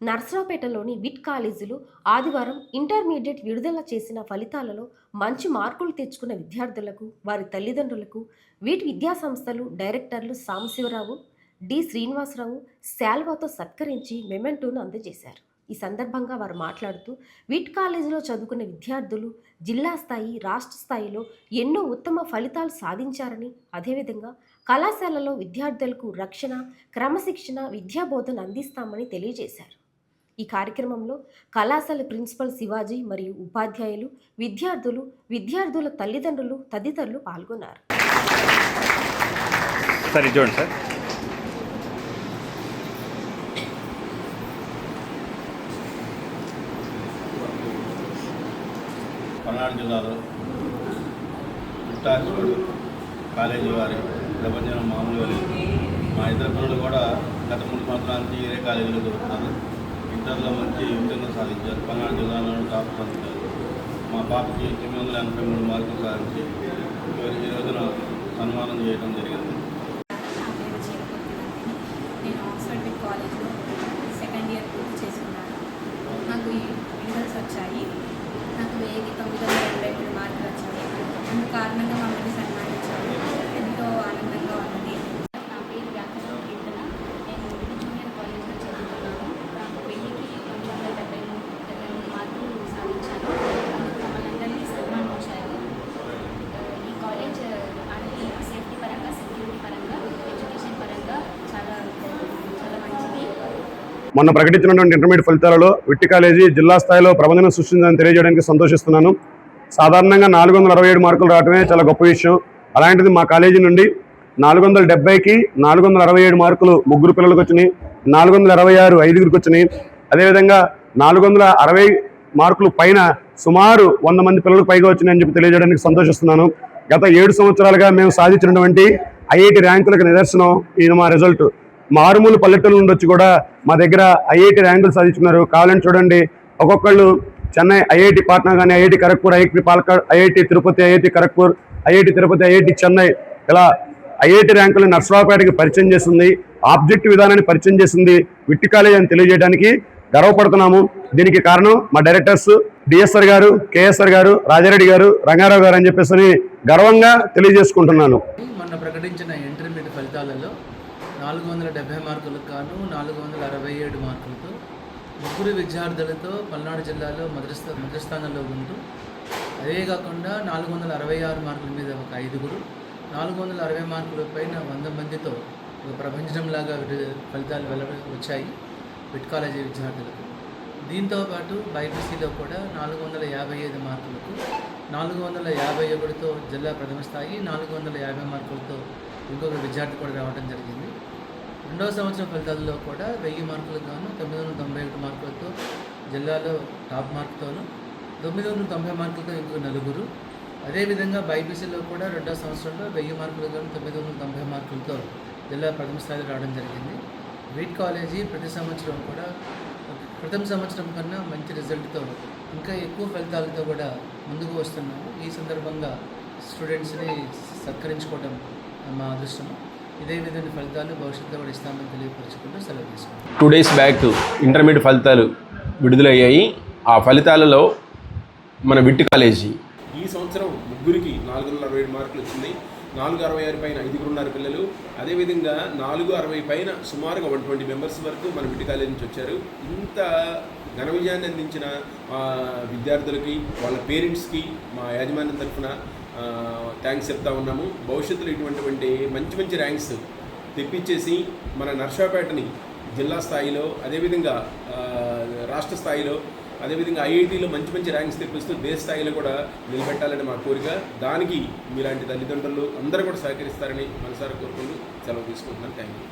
నర్సరావుపేటలోని విట్ కాలేజీలో ఆదివారం ఇంటర్మీడియట్ విడుదల చేసిన ఫలితాలలో మంచి మార్కులు తెచ్చుకున్న విద్యార్థులకు, వారి తల్లిదండ్రులకు విట్ విద్యాసంస్థలు డైరెక్టర్లు సాంబశివరావు, డి శ్రీనివాసరావు శాల్వాతో సత్కరించి మెమెంటోను అందజేశారు. ఈ సందర్భంగా వారు మాట్లాడుతూ విట్ కాలేజీలో చదువుకున్న విద్యార్థులు జిల్లా స్థాయి, రాష్ట్ర స్థాయిలో ఎన్నో ఉత్తమ ఫలితాలు సాధించారని, అదేవిధంగా కళాశాలలో విద్యార్థులకు రక్షణ, క్రమశిక్షణ, విద్యాబోధన అందిస్తామని తెలియజేశారు. ఈ కార్యక్రమంలో కళాశాల ప్రిన్సిపల్ శివాజీ మరియు ఉపాధ్యాయులు, విద్యార్థులు, విద్యార్థుల తల్లిదండ్రులు తదితరులు పాల్గొన్నారు. పల్నాడు జిల్లాలో విట్టార్చుకోడు కాలేజీ వారి ప్రపంచం మామూలుగా లేదు. మా ఇద్దరు పిల్లలు కూడా గత 3 సంవత్సరాల నుంచి ఇదే కాలేజీలో చదువుతున్నారు. ఇంటర్లో మంచి విజయంగా సాధించారు. పల్నాడు జిల్లాలో టాప్ సాధించారు. మా పాపకి 983 మార్కులు సాధించి ఈ రోజున సన్మానం చేయడం జరిగింది. నేను ఆక్స్ఫర్డ్ కాలేజ్లో సెకండ్ ఇయర్ పూర్తి చేసుకున్నాను. నాకు ఈ రిజల్ట్స్ వచ్చాయి. నాకు 1983 మార్కులు వచ్చాయి. అందుకు కారణంగా మమ్మల్ని సన్మానించారు. ఎంతో ఆనందంగా ఉన్నది. నా పేరు వ్యాకరణ కీర్తన. నేను జూనియర్ కాలేజ్లో చదువుతున్నాను. నాకు 1973 మార్కులు సాధించాను. మమ్మల్ని అందరినీ సన్మానించారు. ఈ కాలేజ్ అన్ని సేఫ్టీ పరంగా, సెక్యూరిటీ పరంగా, ఎడ్యుకేషన్ పరంగా చాలా మంచిది. మొన్న ప్రకటించినటువంటి ఇంటర్మీడియట్ ఫలితాలలో విట్టి కాలేజీ జిల్లా స్థాయిలో ప్రబంధన సృష్టించాలని తెలియజేయడానికి సంతోషిస్తున్నాను. సాధారణంగా 467 మార్కులు రావడమే చాలా గొప్ప విషయం. అలాంటిది మా కాలేజీ నుండి 470కి 467 మార్కులు 3 పిల్లలకు వచ్చినాయి. 426 5గురికి వచ్చినాయి. అదేవిధంగా 460 మార్కులు పైన సుమారు 100 మంది పిల్లలకు పైగా వచ్చినాయని చెప్పి తెలియజేయడానికి సంతోషిస్తున్నాను. గత 7 సంవత్సరాలుగా మేము సాధించినటువంటి ఐఐటి ర్యాంకులకు నిదర్శనం ఇది మా రిజల్ట్. మారుమూల పల్లెటూరు నుండి వచ్చి కూడా మా దగ్గర ఐఐటి ర్యాంకులు సాధించుకున్నారు. కావాలని చూడండి, ఒక్కొక్కళ్ళు చెన్నై ఐఐటి పాట్నా కానీ, IIT Kharagpur, IIT Palakkad, IIT Tirupati, IIT Kharagpur, IIT Tirupati, IIT Chennai, ఇలా ఐఐటి ర్యాంకులు నర్సరావుపేటకి పరిచయం చేస్తుంది. ఆబ్జెక్టివ్ విధానాన్ని పరిచయం చేసింది విట్టి కాలేజ్ అని తెలియజేయడానికి గర్వపడుతున్నాము. దీనికి కారణం మా డైరెక్టర్స్ డిఎస్ఆర్ గారు, కేఎస్ఆర్ గారు, రాజారెడ్డి గారు, రంగారావు గారు అని చెప్పేసి గర్వంగా తెలియజేసుకుంటున్నాను. మొన్న ప్రకటించిన ఇంటర్మీడియట్ ఫలితాలలో 470 మార్కులకు గాను 467 మార్కులతో 3 విద్యార్థులతో పల్నాడు జిల్లాలో మొదటి స్థానంలో ఉంటూ, అదే కాకుండా 466 మార్కుల మీద ఒక 5గురు, 460 మార్కుల పైన 100 మందితో ఒక ప్రపంచంలాగా ఫలితాలు వచ్చాయి విట్ కాలేజీ విద్యార్థులకు. దీంతోపాటు బైపీసీలో కూడా 455 మార్కులకు 451తో జిల్లా ప్రథమ స్థాయి, 450 మార్కులతో ఇంకొక విద్యార్థి కూడా రావడం జరిగింది. రెండవ సంవత్సరం ఫలితాల్లో కూడా 1000 మార్కులకు గాను 991 మార్కులతో జిల్లాలో టాప్ మార్కుతోనూ, 990 మార్కులతో ఇంకో 4గురు. అదేవిధంగా బైపీసీలో కూడా రెండవ సంవత్సరంలో 1000 మార్కులకు గాను 990 మార్కులతో జిల్లా ప్రథమ స్థాయిలో రావడం జరిగింది. విట్ కాలేజీ ప్రతి సంవత్సరం కూడా ప్రథమ సంవత్సరం కన్నా మంచి రిజల్ట్తో ఇంకా ఎక్కువ ఫలితాలతో కూడా ముందుకు వస్తున్నాము. ఈ సందర్భంగా స్టూడెంట్స్ని సత్కరించుకోవడం మా అదృష్టం. ఇదే విధమైన ఫలితాలు భవిష్యత్తులో కూడా ఇస్తామని తెలియపరచుకుంటూ సెలవు తీసుకుంటాం. 2 days బ్యాక్ ఇంటర్మీడియట్ ఫలితాలు విడుదలయ్యాయి. ఆ ఫలితాలలో మన విట్టి కాలేజీ ఈ సంవత్సరం 3గురికి 467 మార్కులు వచ్చింది. 466 పైన 5గురు ఉన్నారు పిల్లలు. అదేవిధంగా 460 పైన సుమారుగా 120 మెంబర్స్ వరకు మన విట్టి కాలేజీ నుంచి వచ్చారు. ఇంత ఘన విజయాన్ని అందించిన విద్యార్థులకి, వాళ్ళ పేరెంట్స్కి మా యాజమాన్యం తరఫున థ్యాంక్స్ చెప్తా ఉన్నాము. భవిష్యత్తులో ఇటువంటి మంచి ర్యాంక్స్ తెప్పించేసి మన నర్సరావుపేటని జిల్లా స్థాయిలో, అదేవిధంగా రాష్ట్ర స్థాయిలో, అదేవిధంగా ఐఐటీలో మంచి ర్యాంక్స్ తెప్పిస్తూ దేశ స్థాయిలో కూడా నిలబెట్టాలని మా కోరిక. దానికి మీలాంటి తల్లిదండ్రులు అందరూ కూడా సహకరిస్తారని మనసారా కోరుకుంటూ సెలవు తీసుకుంటున్నాను. Thank you.